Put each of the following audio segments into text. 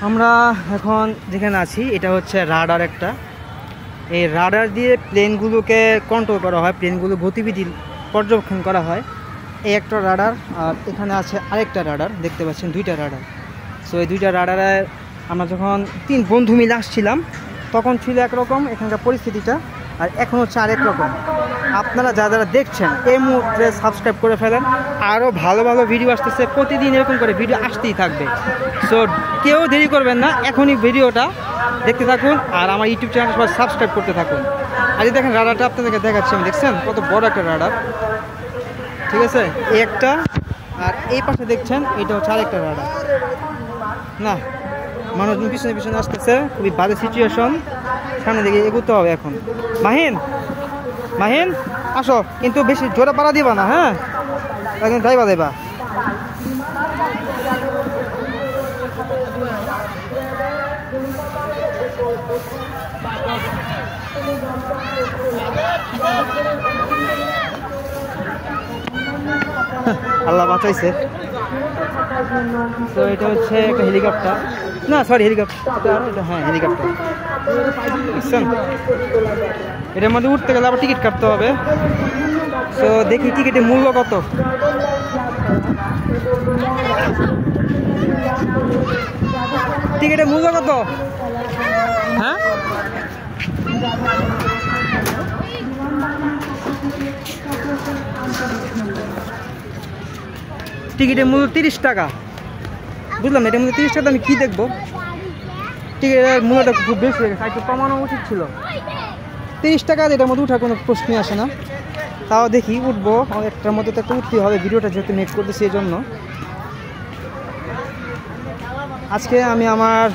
আমরা এখন যেখানে আছি এটা হচ্ছে রাডার একটা। এই রাডার দিয়ে প্লেনগুলোকে কন্ট্রোল করা হয়, প্লেনগুলো গতিবিধি পর্যবেক্ষণ করা হয়। এই একটা রাডার, আর এখানে আছে আরেকটা রাডার, দেখতে পাচ্ছেন দুইটা রাডার। সো এই দুইটা রাডারে আমরা যখন 3 বন্ধু মিলে আসছিলাম তখন ছিল একরকম এখানকার পরিস্থিতিটা, আর এখন হচ্ছে আরেক রকম। আপনারা যারা দেখছেন এই মুহূর্তে সাবস্ক্রাইব করে ফেলেন, আরও ভালো ভালো ভিডিও আসতেছে, প্রতিদিন এরকম করে ভিডিও আসতেই থাকবে। সো কেউ দেরি করবেন না, এখনই ভিডিওটা দেখতে থাকুন আর আমার ইউটিউব চ্যানেল সবাই সাবস্ক্রাইব করতে থাকুন। আর এই দেখেন রাডারটা আপনাদেরকে দেখাচ্ছি আমি, দেখছেন কত বড় একটা রাডার, ঠিক আছে? এই একটা, আর এই পাশে দেখছেন এটা হচ্ছে আরেকটা রাডার। না, মানুষজন পিছনে পিছনে আসতেছে, খুবই বাজে সিচুয়েশন, সামনে দিকে এগোতে হবে এখন। মাহিন মাহিন আসো, কিন্তু বেশি জোরে পাড়া দিবা না, হ্যাঁ? এখন যাইবা যাইবা। আল্লাহ বাঁচাইছে। তো এটা হচ্ছে একটা হেলিকপ্টার, না সরি হেলিকপ্টার, এটা হ্যাঁ হেলিকপ্টার, বুঝছেন? এটার মধ্যে উঠতে গেলে আবার টিকিট কাটতে হবে। তো দেখি টিকিটের মূল্য কত। টিকিটের মূল্য কত? হ্যাঁ, টিকিটের মূল্য 30 টাকা। বুঝলাম না, এটার মধ্যে 30 টাকা আমি কী দেখবো? টিকিটের মূল্যটা খুব বেশি হয়ে গেছে, একটু কমানো উচিত ছিল। 30 টাকা এটার মধ্যে উঠার কোনো প্রশ্নই আসে না। তাও দেখি উঠবো, একটার মধ্যে তো একটা উঠতেই হবে, ভিডিওটা যেহেতু মেক করতেছি এই জন্য। আজকে আমি আমার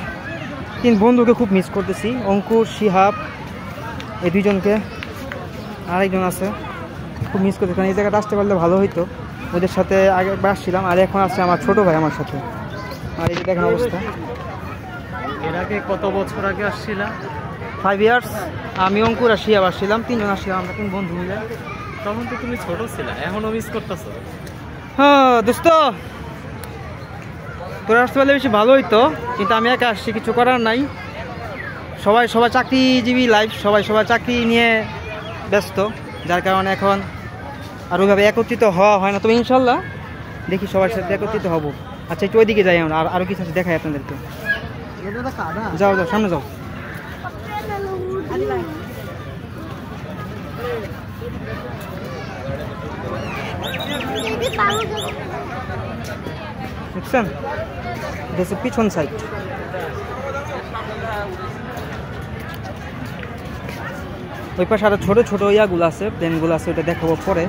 3 বন্ধুকে খুব মিস করতেছি, অঙ্কুর, শিহাব, এই দুইজনকে, আরেকজন আছে, খুব মিস করতেছি। কারণ এই জায়গাটা আসতে পারলে ভালো হইতো, ওদের সাথে আগে একবার আসছিলাম, আর এখন আসছে আমার ছোটো ভাই আমার সাথে। আর এই যে দেখেন অবস্থা। এর আগে কত বছর আগে আসছিলাম? 5 ইয়ার্স। আমি, অঙ্কুর আর শিহাব আসছিলাম, 3 জন আসছিলাম আমরা, 3 বন্ধু মিলে। তখন তো তুমি ছোট ছিল, এখনও মিস করতেছো? হ্যাঁ দোস্ত, তোরা আসতে পারলে বেশি ভালো হইতো, কিন্তু আমি একা আসছি, কিছু করার নাই। সবাই চাকরিজীবী লাইফ, সবাই চাকরি নিয়ে ব্যস্ত, যার কারণে এখন আর ওইভাবে একত্রিত হওয়া হয় না। তবে ইনশাল্লাহ দেখি সবার সাথে একত্রিত হব। আচ্ছা একটু ওইদিকে যাই আমরা, আরও কিছু আছে দেখাই আপনাদেরকে। যাও যাও, সামনে যাও। দেখছেন, এটা পিছন সাইড। ওই পাশে আরো ছোট ছোট ইয়াগুলো আছে, প্লেনগুলো আছে, ওটা দেখাবো পরে,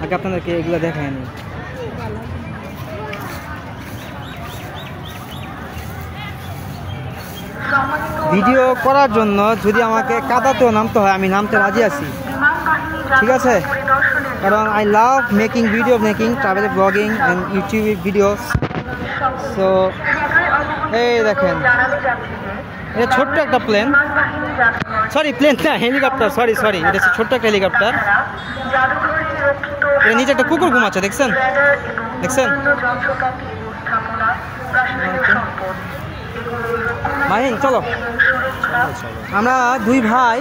আগে আপনাদেরকে এগুলো দেখায় নি। ভিডিও করার জন্য যদি আমাকে কাদাতেও নামতে হয়, আমি নামতে রাজি আছি, ঠিক আছে? কারণ I love making video, making travel blogging and YouTube videos. So এই দেখেন, এটা ছোট্ট একটা প্লেন, সরি প্লেন না, হেলিকপ্টার, সরি এটা হচ্ছে ছোট্ট একটা হেলিকপ্টার। এর নিচে একটা কুকুর ঘুমাচ্ছে, দেখছেন? মাহিন চলো, আমরা 2 ভাই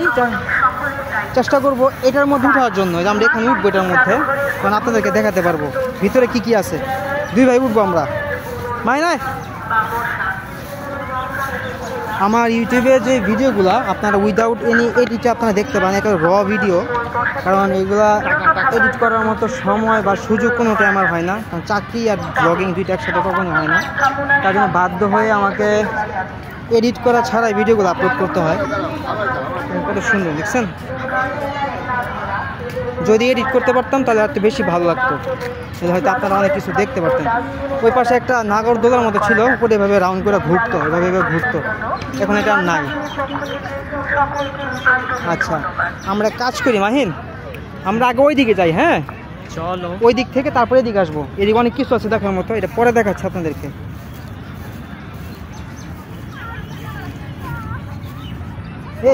চেষ্টা করব এটার মধ্যে উঠার জন্য। আমরা এখানে উঠবো এটার মধ্যে, কারণ আপনাদেরকে দেখাতে পারবো ভিতরে কি আছে। 2 ভাই উঠবো আমরা। মাহিনায় আমার ইউটিউবে যে ভিডিওগুলো আপনারা উইদাউট এনি এডিটে আপনারা দেখতে পান, একটা র ভিডিও, কারণ এইগুলা এডিট করার মতো সময় বা সুযোগ কোনোটাই আমার হয় না, কারণ চাকরি আর ব্লগিং দুইটা একসাথে কখনো হয় না। তার জন্য বাধ্য হয়ে আমাকে এডিট করা ছাড়াই ভিডিওগুলো আপলোড করতে হয়। কত সুন্দর, দেখছেন? যদি এডিট করতে পারতাম তাহলে আর একটু বেশি ভালো লাগতো, তাহলে হয়তো আপনারা অনেক কিছু দেখতে পারতেন। ওই পাশে একটা নাগরদোলার মতো ছিল, উপরে এভাবে রাউন্ড করে ঘুরতো, এভাবে ঘুরতো, এখন এটা আর নাই। আচ্ছা আমরা কাজ করি মাহিন, আমরা আগে ওই দিকে যাই, হ্যাঁ চলো, ওই দিক থেকে তারপরে এদিকে আসবো। এদিকে অনেক কিছু আছে দেখার মতো, এটা পরে দেখাচ্ছি আপনাদেরকে।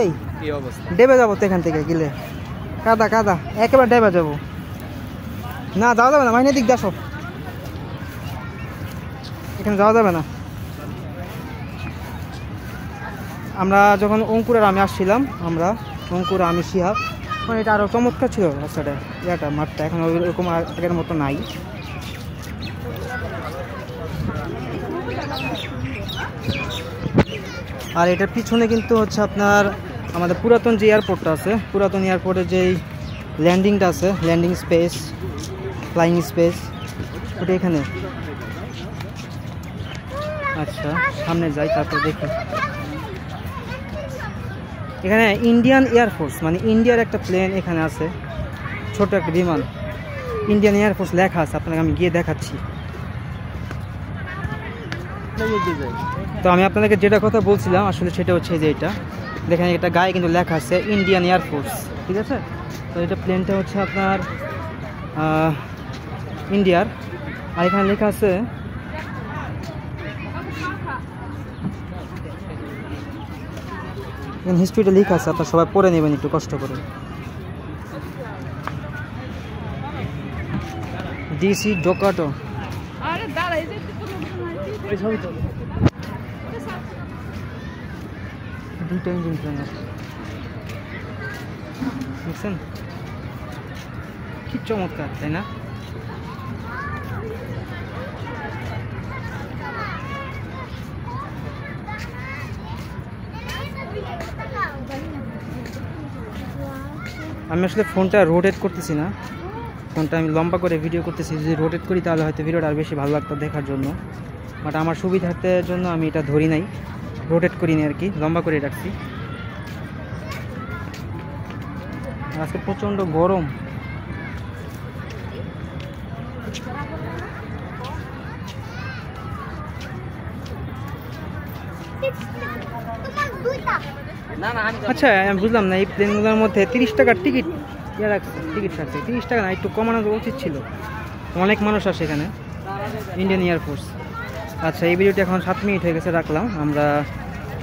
এই কি অবস্থা? ডেবে যাবো তো এখান থেকে গেলে, কাদা একেবারে ডেবে যাবো না, যাওয়া যাবে না। মাহিনের দিক দিয়ে আসো, এখানে যাওয়া যাবে না। আমরা যখন অঙ্কুর আর আমি আসছিলাম, অঙ্কুর আমি শিহাব, তখন এটা আরও চমৎকার ছিল রাস্তাটা, মাঠটা। এখন ওইরকম আগের মতো নাই। আর এটার পিছনে কিন্তু হচ্ছে আপনার আমাদের পুরাতন যে এয়ারপোর্টটা আছে, পুরাতন এয়ারপোর্টের যেই ল্যান্ডিংটা আছে, ল্যান্ডিং স্পেস, ফ্লাইং স্পেস, ওটা এখানে। আচ্ছা সামনে যাই, তারপর দেখি। এখানে ইন্ডিয়ান এয়ারফোর্স, মানে ইন্ডিয়ার একটা প্লেন এখানে আছে, ছোট একটা বিমান, ইন্ডিয়ান এয়ারফোর্স লেখা আছে। আপনাকে আমি গিয়ে দেখাচ্ছি। তো আমি আপনাদেরকে যেটা কথা বলছিলাম আসলে সেটা হচ্ছে যে এটা দেখেন, এটা গায়ে কিন্তু লেখা আছে ইন্ডিয়ান এয়ারফোর্স, ঠিক আছে। তো এটা প্লেনটা হচ্ছে আপনার ইন্ডিয়ার। আর এখানে লেখা আছে হিস্ট্রিটা লেখা আছে, আপনার সবাই পড়ে নেবেন একটু কষ্ট করে। ডিসি ডোকাটো, দুইটা ইঞ্জিন প্লেন আছে, বুঝছেন কি চমৎকার, তাই না? আমি আসলে ফোনটা রোটেট করতেছি না, ফোনটা আমি লম্বা করে ভিডিও করতেছি। যদি রোটেট করি তাহলে হয়তো ভিডিওটা আর বেশি ভালো লাগতো দেখার জন্য, বাট আমার সুবিধার্থের জন্য আমি এটা ধরি নাই, রোটেট করিনি আর কি, লম্বা করে রাখছি। আজকে প্রচণ্ড গরম। আচ্ছা আমি বুঝলাম না, এই প্লেনগুলোর মধ্যে 30 টাকার টিকিট রাখছে, টিকিট রাখছে 30 টাকা না, একটু কমানো উচিত ছিল। অনেক মানুষ আসে এখানে, ইন্ডিয়ান এয়ারফোর্স। আচ্ছা এই ভিডিওটি এখন 7 মিনিট হয়ে গেছে, রাখলাম। আমরা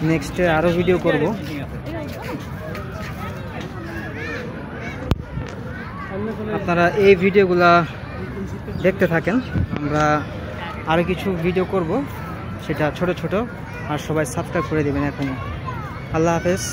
নেক্সটে আরও ভিডিও করব। আপনারা এই ভিডিওগুলা দেখতে থাকেন, আমরা আরও কিছু ভিডিও করব, সেটা ছোট ছোট। আর সবাই সাবস্ক্রাইব করে দেবেন এখনই। আল্লাহ হাফেজ।